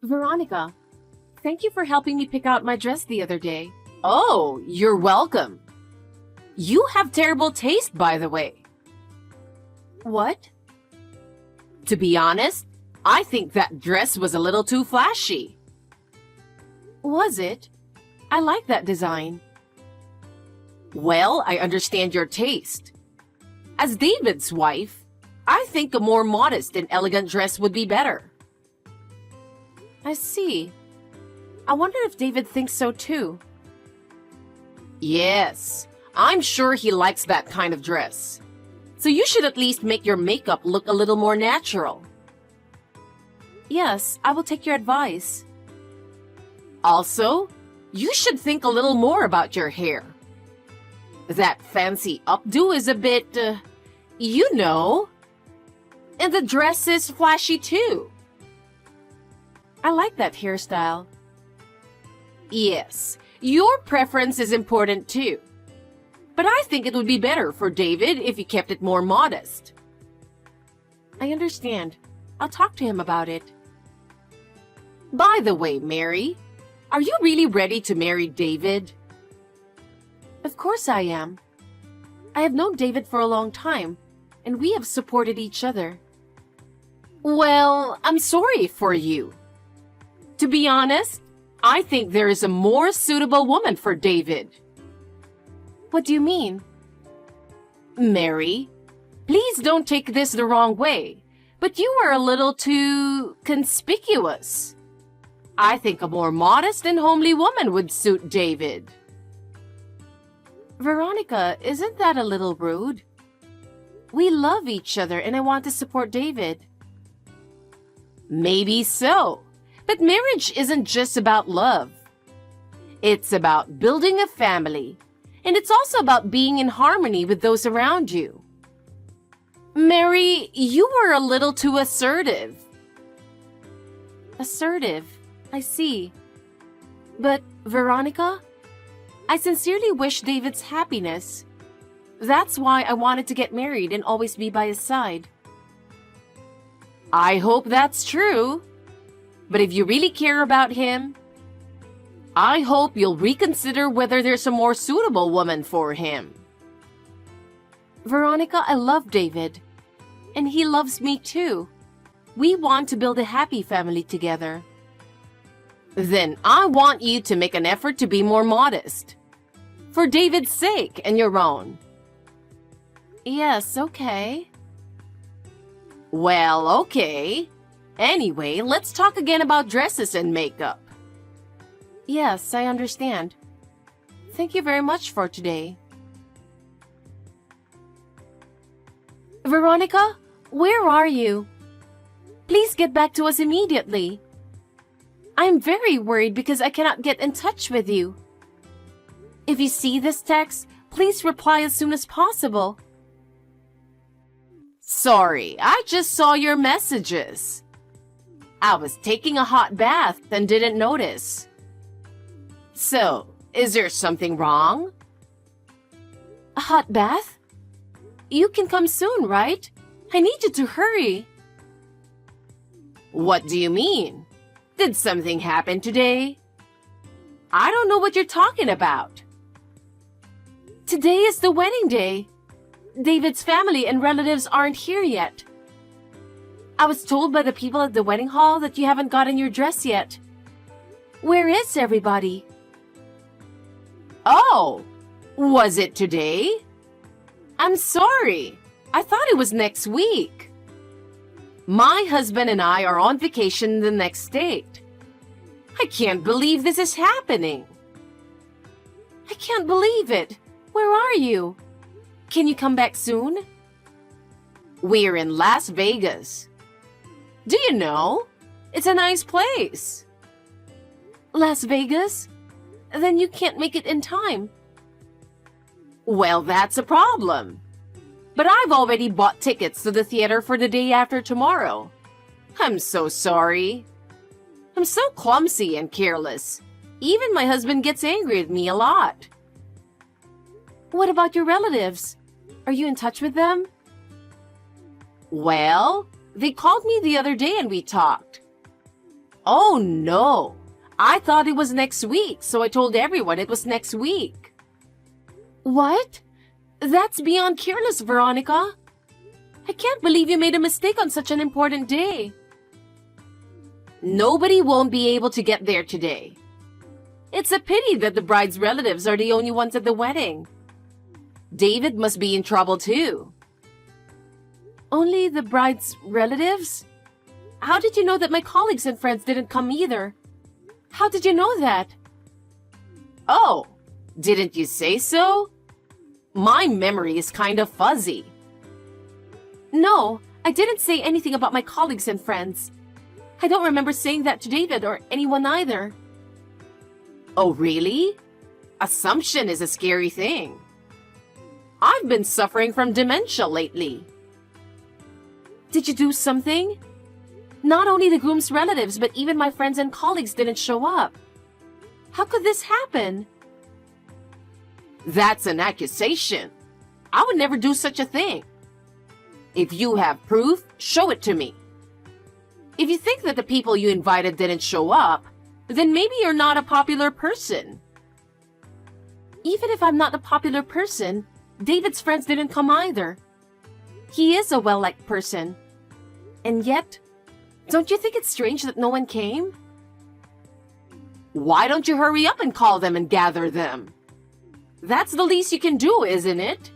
Veronica, thank you for helping me pick out my dress the other day. Oh, you're welcome. You have terrible taste, by the way. What? To be honest, I think that dress was a little too flashy. Was it? I like that design. Well, I understand your taste. As David's wife, I think a more modest and elegant dress would be better. I see. I wonder if David thinks so too. Yes, I'm sure he likes that kind of dress. So you should at least make your makeup look a little more natural. Yes, I will take your advice. Also, you should think a little more about your hair. That fancy updo is a bit, you know. And the dress is flashy too. I like that hairstyle. Yes, your preference is important too. But I think it would be better for David if you kept it more modest. I understand. I'll talk to him about it. By the way, Mary, are you really ready to marry David? Of course I am. I have known David for a long time, and we have supported each other. Well, I'm sorry for you. To be honest, I think there is a more suitable woman for David. What do you mean? Mary, please don't take this the wrong way, but you are a little too conspicuous. I think a more modest and homely woman would suit David. Veronica, isn't that a little rude? We love each other and I want to support David. Maybe so, but marriage isn't just about love. It's about building a family, and it's also about being in harmony with those around you. Mary, you are a little too assertive. Assertive, I see. But, Veronica, I sincerely wish David's happiness. That's why I wanted to get married and always be by his side. I hope that's true. But if you really care about him, I hope you'll reconsider whether there's a more suitable woman for him. Veronica, I love David. And he loves me too. We want to build a happy family together. Then I want you to make an effort to be more modest. For David's sake and your own. Yes, okay. Well, okay. Anyway, let's talk again about dresses and makeup. Yes, I understand. Thank you very much for today. Veronica, where are you? Please get back to us immediately. I'm very worried because I cannot get in touch with you. If you see this text, please reply as soon as possible. Sorry, I just saw your messages. I was taking a hot bath and didn't notice. So, is there something wrong? A hot bath? You can come soon, right? I need you to hurry. What do you mean? Did something happen today? I don't know what you're talking about. Today is the wedding day. David's family and relatives aren't here yet. I was told by the people at the wedding hall that you haven't gotten your dress yet. Where is everybody? Oh, was it today? I'm sorry. I thought it was next week. My husband and I are on vacation in the next state. I can't believe this is happening. I can't believe it. Where are you? Can you come back soon? We're in Las Vegas. Do you know? It's a nice place. Las Vegas? Then you can't make it in time. Well, that's a problem. But I've already bought tickets to the theater for the day after tomorrow. I'm so sorry. I'm so clumsy and careless. Even my husband gets angry at me a lot. What about your relatives? Are you in touch with them? Well, they called me the other day and we talked. Oh no! I thought it was next week, so I told everyone it was next week. What? That's beyond careless, Veronica. I can't believe you made a mistake on such an important day. Nobody won't be able to get there today. It's a pity that the bride's relatives are the only ones at the wedding. David must be in trouble too. Only the bride's relatives? How did you know that my colleagues and friends didn't come either? How did you know that? Oh, didn't you say so? My memory is kind of fuzzy. No, I didn't say anything about my colleagues and friends. I don't remember saying that to David or anyone either. Oh, really? Assumption is a scary thing. I've been suffering from dementia lately. Did you do something? Not only the groom's relatives, but even my friends and colleagues didn't show up. How could this happen? That's an accusation. I would never do such a thing. If you have proof, show it to me. If you think that the people you invited didn't show up, then maybe you're not a popular person. Even if I'm not a popular person, David's friends didn't come either. He is a well-liked person. And yet, don't you think it's strange that no one came? Why don't you hurry up and call them and gather them? That's the least you can do, isn't it?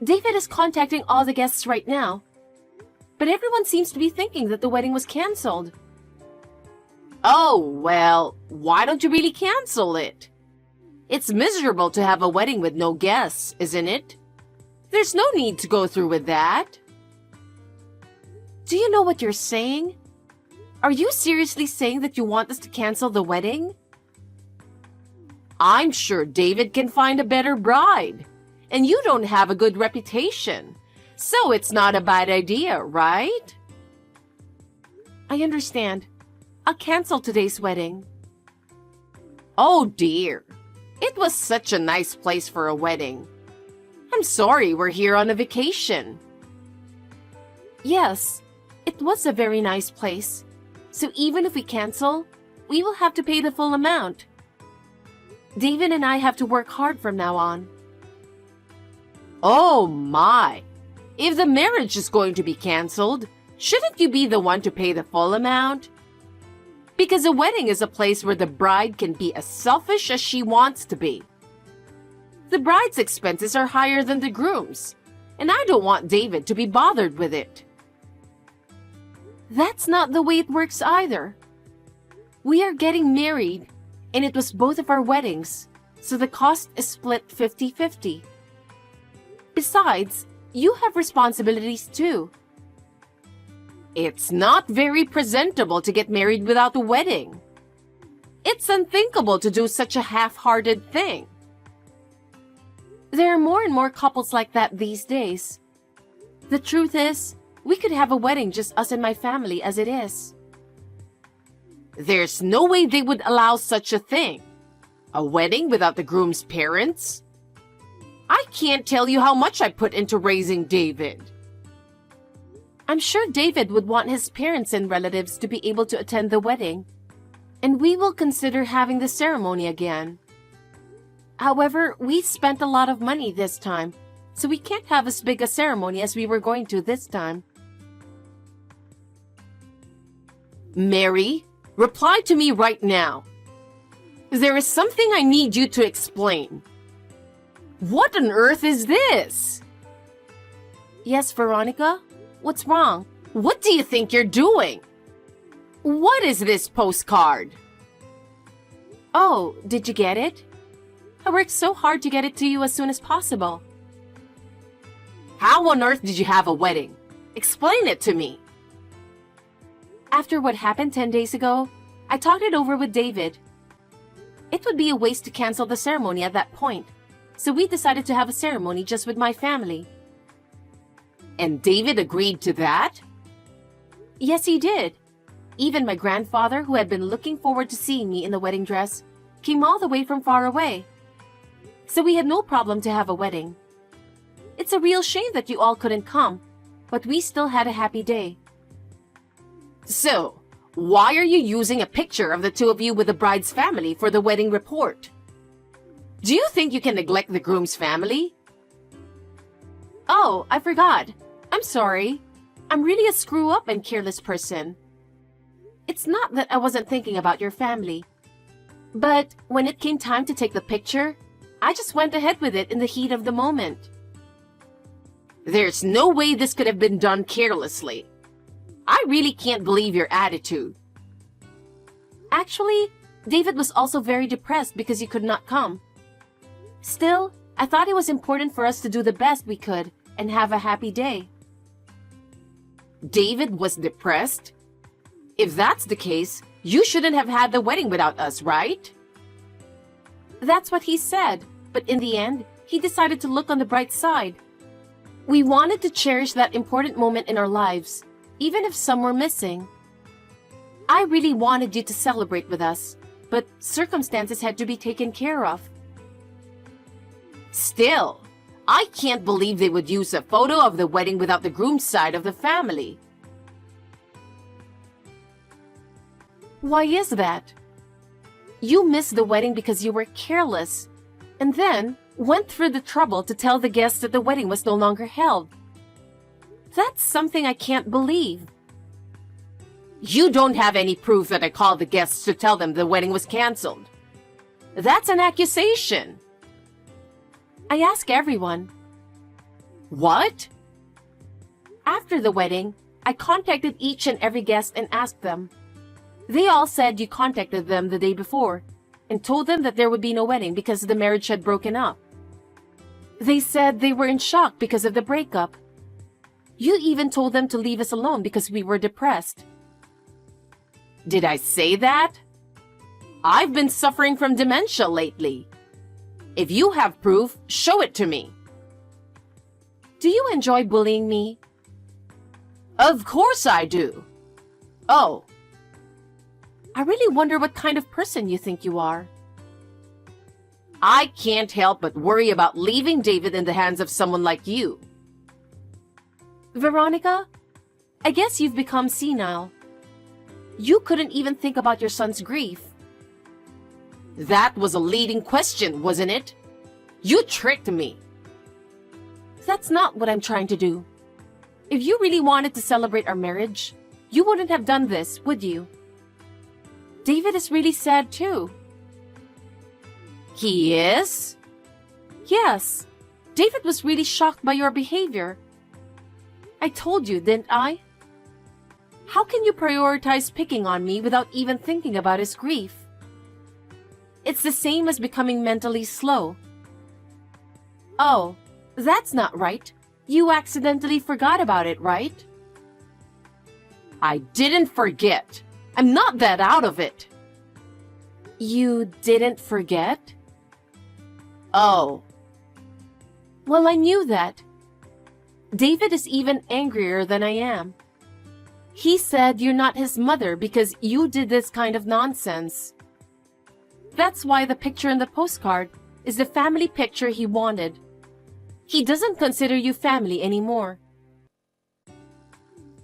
David is contacting all the guests right now. But everyone seems to be thinking that the wedding was canceled. Oh, well, why don't you really cancel it? It's miserable to have a wedding with no guests, isn't it? There's no need to go through with that. Do you know what you're saying? Are you seriously saying that you want us to cancel the wedding? I'm sure David can find a better bride. And you don't have a good reputation. So it's not a bad idea, right? I understand. I'll cancel today's wedding. Oh dear. It was such a nice place for a wedding. I'm sorry we're here on a vacation. Yes, it was a very nice place. So even if we cancel, we will have to pay the full amount. David and I have to work hard from now on. Oh my! If the marriage is going to be canceled, shouldn't you be the one to pay the full amount? Because a wedding is a place where the bride can be as selfish as she wants to be. The bride's expenses are higher than the groom's, and I don't want David to be bothered with it. That's not the way it works either. We are getting married, and it was both of our weddings, so the cost is split 50-50. Besides, you have responsibilities too. It's not very presentable to get married without a wedding. It's unthinkable to do such a half-hearted thing. There are more and more couples like that these days. The truth is, we could have a wedding just us and my family as it is. There's no way they would allow such a thing. A wedding without the groom's parents? I can't tell you how much I put into raising David. I'm sure David would want his parents and relatives to be able to attend the wedding, and we will consider having the ceremony again. However, we spent a lot of money this time, so we can't have as big a ceremony as we were going to this time. Mary, reply to me right now. There is something I need you to explain. What on earth is this? Yes, Veronica? What's wrong? What do you think you're doing? What is this postcard? Oh, did you get it? I worked so hard to get it to you as soon as possible. How on earth did you have a wedding? Explain it to me. After what happened 10 days ago, I talked it over with David. It would be a waste to cancel the ceremony at that point, so we decided to have a ceremony just with my family. And David agreed to that? Yes, he did. Even my grandfather, who had been looking forward to seeing me in the wedding dress, came all the way from far away. So we had no problem to have a wedding. It's a real shame that you all couldn't come, but we still had a happy day. So, Why are you using a picture of the two of you with the bride's family for the wedding report? Do you think you can neglect the groom's family? Oh, I forgot. I'm sorry. I'm really a screw-up and careless person. It's not that I wasn't thinking about your family. But when it came time to take the picture, I just went ahead with it in the heat of the moment. There's no way this could have been done carelessly. I really can't believe your attitude. Actually, David was also very depressed because he could not come. Still, I thought it was important for us to do the best we could and have a happy day. David was depressed? If that's the case, you shouldn't have had the wedding without us, right? That's what he said, but in the end, he decided to look on the bright side. We wanted to cherish that important moment in our lives, even if some were missing. I really wanted you to celebrate with us, but circumstances had to be taken care of. Still, I can't believe they would use a photo of the wedding without the groom's side of the family. Why is that? You missed the wedding because you were careless, and then went through the trouble to tell the guests that the wedding was no longer held. That's something I can't believe. You don't have any proof that I called the guests to tell them the wedding was canceled. That's an accusation. I ask everyone. What? After the wedding, I contacted each and every guest and asked them. They all said you contacted them the day before and told them that there would be no wedding because the marriage had broken up. They said they were in shock because of the breakup. You even told them to leave us alone because we were depressed. Did I say that? I've been suffering from dementia lately. If you have proof, show it to me. Do you enjoy bullying me? Of course I do. Oh. I really wonder what kind of person you think you are. I can't help but worry about leaving David in the hands of someone like you. Veronica, I guess you've become senile. You couldn't even think about your son's grief. That was a leading question, wasn't it? You tricked me. That's not what I'm trying to do. If you really wanted to celebrate our marriage, you wouldn't have done this, would you? David is really sad too. He is? Yes. David was really shocked by your behavior. I told you, didn't I? How can you prioritize picking on me without even thinking about his grief? It's the same as becoming mentally slow. Oh, that's not right. You accidentally forgot about it, right? I didn't forget. I'm not that out of it. You didn't forget? Oh. Well, I knew that. David is even angrier than I am. He said you're not his mother because you did this kind of nonsense. That's why the picture in the postcard is the family picture he wanted. He doesn't consider you family anymore.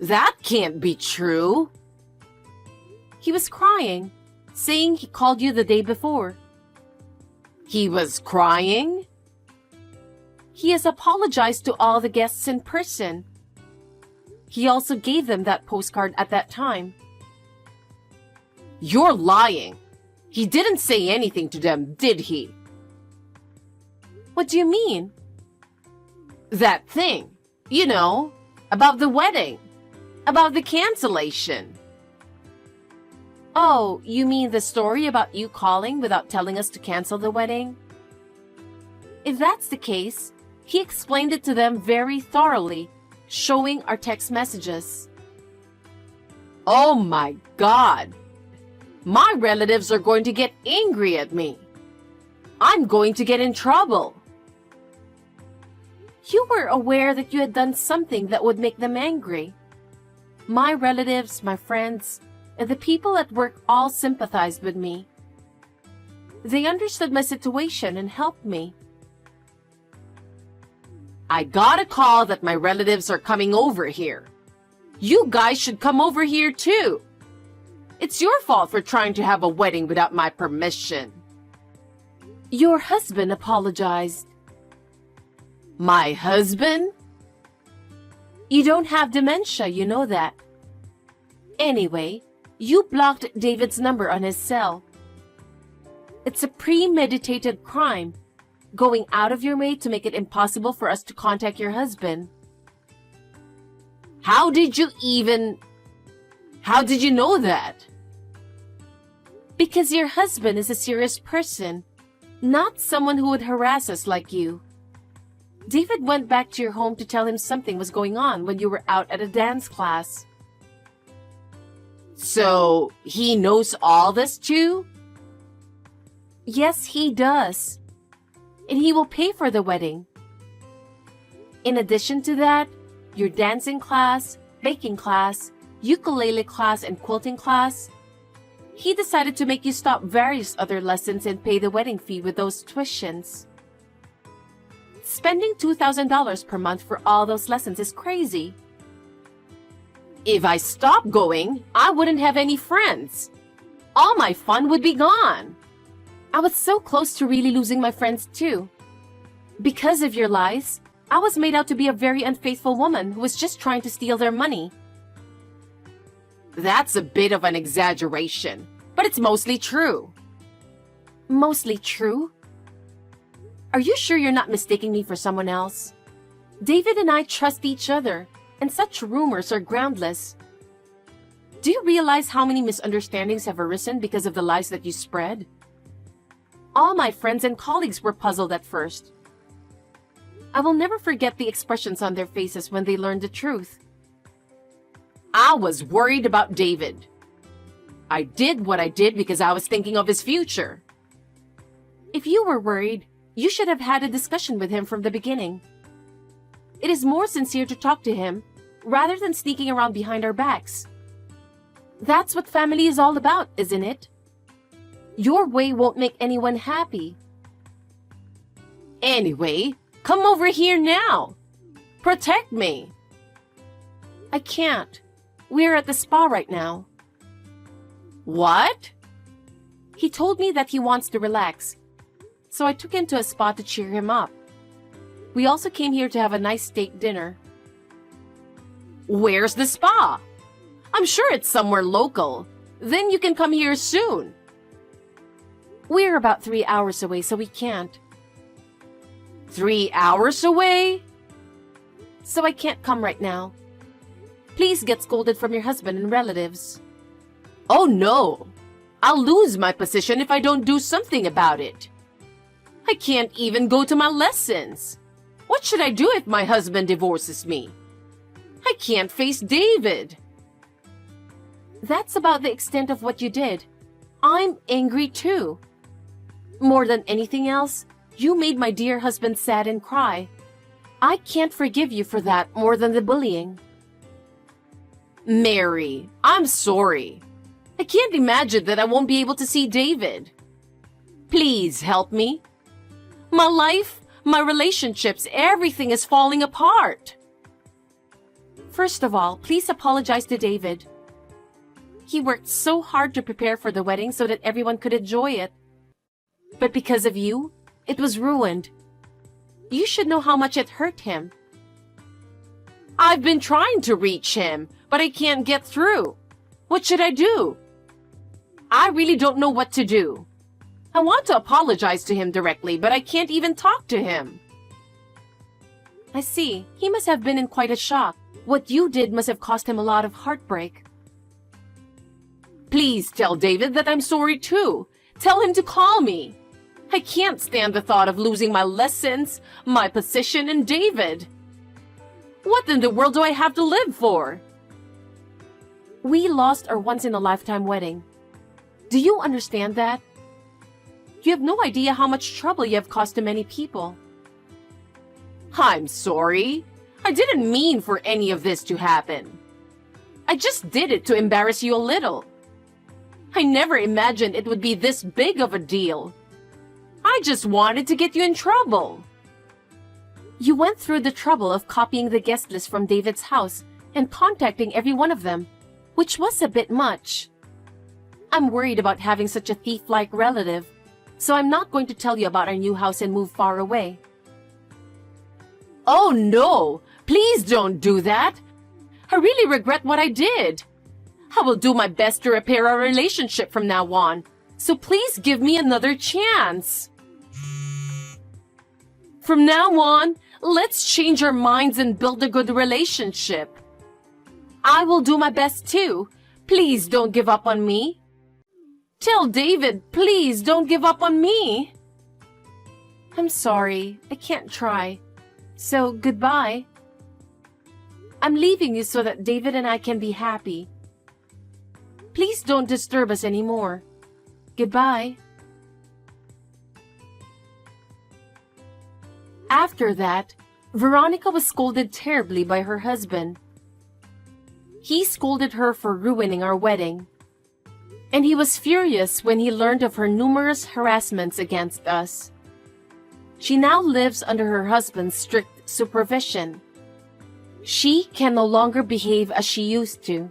That can't be true. He was crying, saying he called you the day before. He was crying? He has apologized to all the guests in person. He also gave them that postcard at that time. You're lying. He didn't say anything to them, did he? What do you mean? That thing, you know, about the wedding, about the cancellation. Oh, you mean the story about you calling without telling us to cancel the wedding? If that's the case, he explained it to them very thoroughly, showing our text messages. Oh my God! My relatives are going to get angry at me. I'm going to get in trouble. You were aware that you had done something that would make them angry. My relatives, my friends, and the people at work all sympathized with me. They understood my situation and helped me. I got a call that my relatives are coming over here. You guys should come over here too. It's your fault for trying to have a wedding without my permission. Your husband apologized. My husband? You don't have dementia, you know that. Anyway, you blocked David's number on his cell. It's a premeditated crime, going out of your way to make it impossible for us to contact your husband. How did you know that? Because your husband is a serious person, not someone who would harass us like you. David went back to your home to tell him something was going on when you were out at a dance class. So, he knows all this too? Yes, he does. And he will pay for the wedding. In addition to that, your dancing class, baking class, ukulele class, and quilting class, he decided to make you stop various other lessons and pay the wedding fee with those tuitions. Spending $2,000 per month for all those lessons is crazy. If I stopped going, I wouldn't have any friends. All my fun would be gone. I was so close to really losing my friends too. Because of your lies, I was made out to be a very unfaithful woman who was just trying to steal their money. That's a bit of an exaggeration, but it's mostly true. Mostly true? Are you sure you're not mistaking me for someone else? David and I trust each other, and such rumors are groundless. Do you realize how many misunderstandings have arisen because of the lies that you spread? All my friends and colleagues were puzzled at first. I will never forget the expressions on their faces when they learned the truth. I was worried about David. I did what I did because I was thinking of his future. If you were worried, you should have had a discussion with him from the beginning. It is more sincere to talk to him rather than sneaking around behind our backs. That's what family is all about, isn't it? Your way won't make anyone happy. Anyway, come over here now. Protect me. I can't. We're at the spa right now. What? He told me that he wants to relax, so I took him to a spa to cheer him up. We also came here to have a nice steak dinner. Where's the spa? I'm sure it's somewhere local. Then you can come here soon. We're about 3 hours away, so we can't. 3 hours away? So I can't come right now. Please get scolded from your husband and relatives. Oh no! I'll lose my position if I don't do something about it. I can't even go to my lessons. What should I do if my husband divorces me? I can't face David. That's about the extent of what you did. I'm angry too. More than anything else, you made my dear husband sad and cry. I can't forgive you for that more than the bullying. Mary, I'm sorry. I can't imagine that I won't be able to see David. Please help me. My life, my relationships, everything is falling apart. First of all, please apologize to David. He worked so hard to prepare for the wedding so that everyone could enjoy it. But because of you, it was ruined. You should know how much it hurt him. I've been trying to reach him, but I can't get through. What should I do? I really don't know what to do. I want to apologize to him directly, but I can't even talk to him. I see. He must have been in quite a shock. What you did must have cost him a lot of heartbreak. Please tell David that I'm sorry too. Tell him to call me. I can't stand the thought of losing my lessons, my position, and David. What in the world do I have to live for? We lost our once-in-a-lifetime wedding. Do you understand that? You have no idea how much trouble you have caused to many people. I'm sorry. I didn't mean for any of this to happen. I just did it to embarrass you a little. I never imagined it would be this big of a deal. I just wanted to get you in trouble. You went through the trouble of copying the guest list from David's house and contacting every one of them, which was a bit much. I'm worried about having such a thief-like relative, so I'm not going to tell you about our new house and move far away. Oh no! Please don't do that! I really regret what I did. I will do my best to repair our relationship from now on, so please give me another chance. From now on, let's change our minds and build a good relationship. I will do my best too. Please don't give up on me. Tell David, please don't give up on me. I'm sorry, I can't try. So, goodbye. I'm leaving you so that David and I can be happy. Please don't disturb us anymore. Goodbye. After that, Veronica was scolded terribly by her husband. He scolded her for ruining our wedding, and he was furious when he learned of her numerous harassments against us. She now lives under her husband's strict supervision. She can no longer behave as she used to.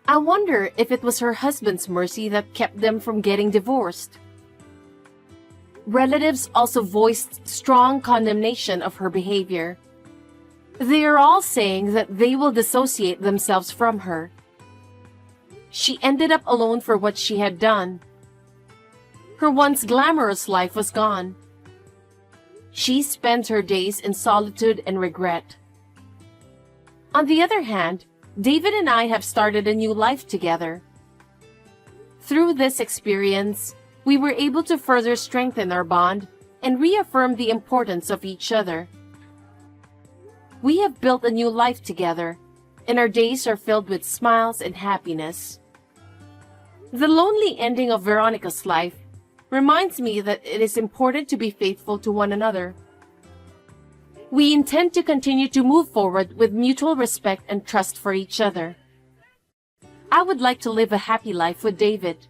I wonder if it was her husband's mercy that kept them from getting divorced. Relatives also voiced strong condemnation of her behavior. They are all saying that they will dissociate themselves from her. She ended up alone for what she had done. Her once glamorous life was gone. She spends her days in solitude and regret. On the other hand, David and I have started a new life together. Through this experience, we were able to further strengthen our bond and reaffirm the importance of each other. We have built a new life together, and our days are filled with smiles and happiness. The lonely ending of Veronica's life reminds me that it is important to be faithful to one another. We intend to continue to move forward with mutual respect and trust for each other. I would like to live a happy life with David.